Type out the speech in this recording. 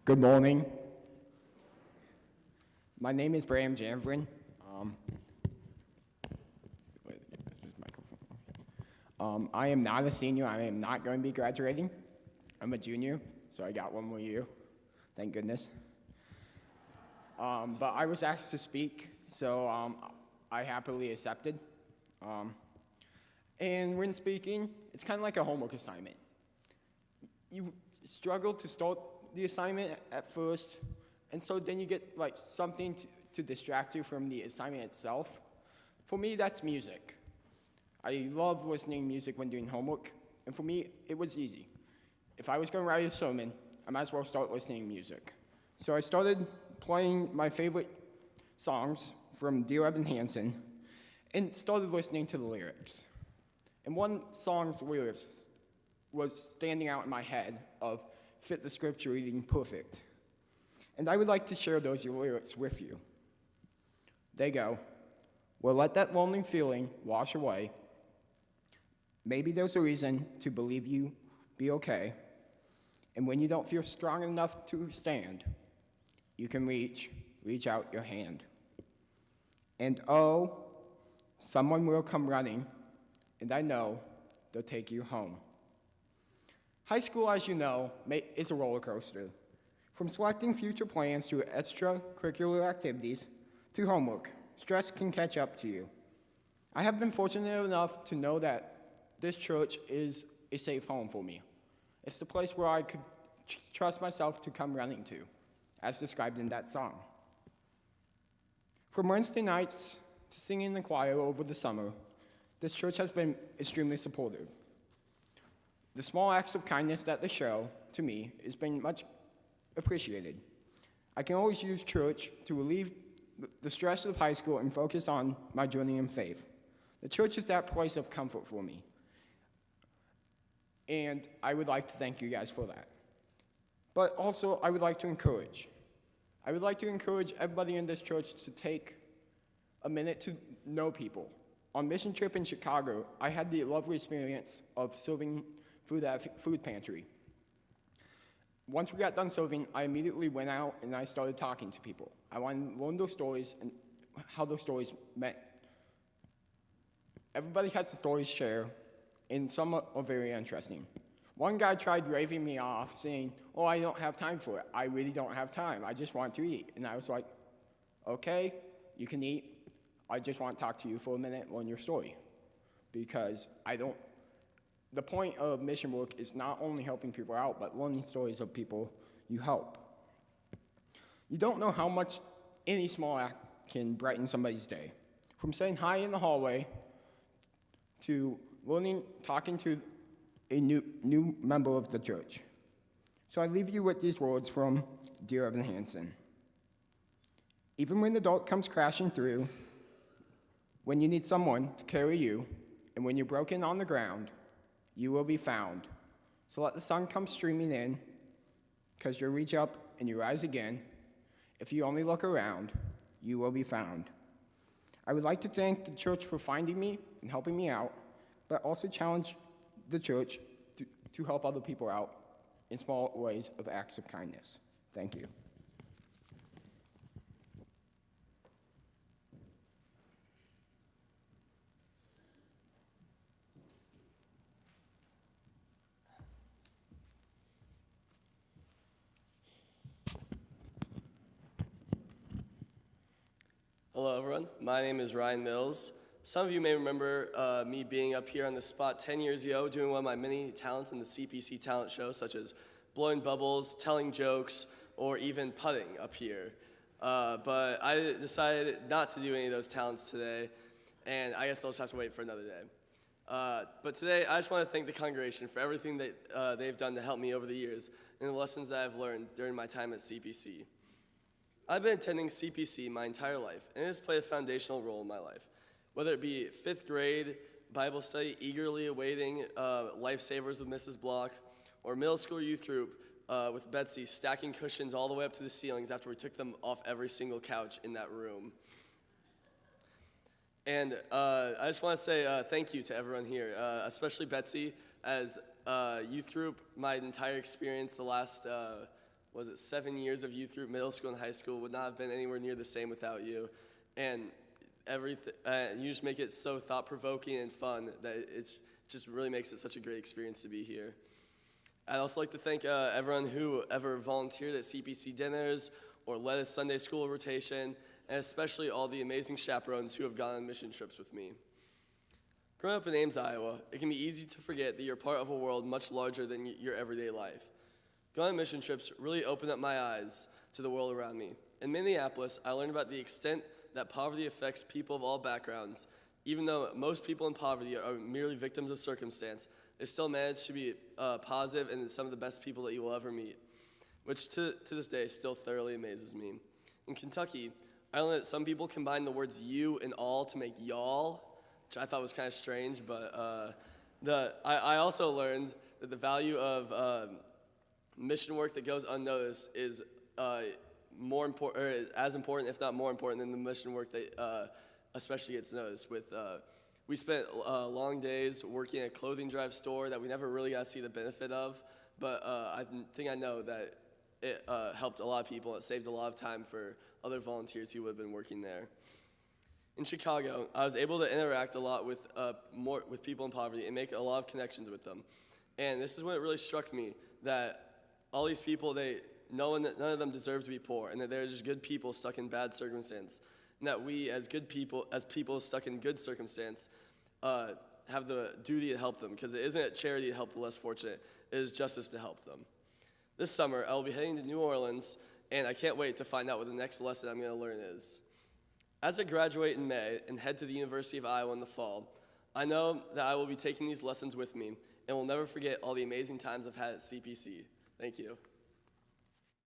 Good morning. My name is Bram Janvrin. I am not a senior. I am not going to be graduating. I'm a junior, so I got one more year. Thank goodness. But I was asked to speak, so I happily accepted. And when speaking, it's kind of like a homework assignment. You struggle to start the assignment at first, and so then you get like something to distract you from the assignment itself. For me, that's music. I love listening to music when doing homework, and for me, it was easy. If I was going to write a sermon, I might as well start listening to music. So I started playing my favorite songs from Dear Evan Hansen, and started listening to the lyrics. And one song's lyrics was standing out in my head of fit the scripture reading perfect. And I would like to share those lyrics with you. They go, well, let that lonely feeling wash away. Maybe there's a reason to believe you be okay. And when you don't feel strong enough to stand, you can reach out your hand. And oh, someone will come running, and I know they'll take you home. High school, as you know, is a roller coaster. From selecting future plans to extracurricular activities to homework, stress can catch up to you. I have been fortunate enough to know that this church is a safe home for me. It's the place where I could trust myself to come running to, as described in that song. From Wednesday nights to singing in the choir over the summer, this church has been extremely supportive. The small acts of kindness that they show to me has been much appreciated. I can always use church to relieve the stress of high school and focus on my journey in faith. The church is that place of comfort for me. And I would like to thank you guys for that. But also, I would like to encourage. I would like to encourage everybody in this church to take a minute to know people. On mission trip in Chicago, I had the lovely experience of serving food at a food pantry. Once we got done serving, I immediately went out and I started talking to people. I wanted to learn their stories and how those stories meant. Everybody has a story to share, and some are very interesting. One guy tried raving me off, saying, oh, I don't have time for it. I really don't have time. I just want to eat. And I was like, okay, you can eat. I just want to talk to you for a minute, learn your story. Because the point of mission work is not only helping people out, but learning stories of people you help. You don't know how much any small act can brighten somebody's day. From saying hi in the hallway to talking to a new member of the church. So I leave you with these words from Dear Evan Hansen. Even when the dark comes crashing through, when you need someone to carry you, and when you're broken on the ground, you will be found. So let the sun come streaming in, because you'll reach up and you rise again. If you only look around, you will be found. I would like to thank the church for finding me and helping me out, but also challenge the church to help other people out in small ways of acts of kindness. Thank you. Hello, everyone. My name is Ryan Mills. Some of you may remember me being up here on the spot 10 years ago doing one of my many talents in the CPC talent show, such as blowing bubbles, telling jokes, or even putting up here. But I decided not to do any of those talents today, and I guess I'll just have to wait for another day. But today, I just want to thank the congregation for everything that they've done to help me over the years and the lessons that I've learned during my time at CPC. I've been attending CPC my entire life, and it has played a foundational role in my life. Whether it be 5th grade Bible study, eagerly awaiting Lifesavers with Mrs. Block, or middle school youth group with Betsy stacking cushions all the way up to the ceilings after we took them off every single couch in that room. And I just want to say thank you to everyone here, especially Betsy. As youth group, my entire experience the last was it 7 years of youth group, middle school and high school would not have been anywhere near the same without you. And everything, you just make it so thought-provoking and fun that it just really makes it such a great experience to be here. I'd also like to thank everyone who ever volunteered at CPC dinners or led a Sunday school rotation, and especially all the amazing chaperones who have gone on mission trips with me. Growing up in Ames, Iowa, it can be easy to forget that you're part of a world much larger than your everyday life. Going on mission trips really opened up my eyes to the world around me. In Minneapolis, I learned about the extent that poverty affects people of all backgrounds. Even though most people in poverty are merely victims of circumstance, they still manage to be positive and some of the best people that you will ever meet, which to this day still thoroughly amazes me. In Kentucky, I learned that some people combine the words you and all to make y'all, which I thought was kind of strange, but I also learned that the value of mission work that goes unnoticed is more important, or as important, if not more important, than the mission work that especially gets noticed. We spent long days working at a clothing drive store that we never really got to see the benefit of, but I think I know that it helped a lot of people. It saved a lot of time for other volunteers who would have been working there. In Chicago, I was able to interact a lot with people in poverty and make a lot of connections with them. And this is when it really struck me that all these people, none of them deserve to be poor, and that they're just good people stuck in bad circumstance. And that we, as people stuck in good circumstance, have the duty to help them, because it isn't a charity to help the less fortunate, it is justice to help them. This summer, I will be heading to New Orleans, and I can't wait to find out what the next lesson I'm going to learn is. As I graduate in May and head to the University of Iowa in the fall, I know that I will be taking these lessons with me and will never forget all the amazing times I've had at CPC. Thank you.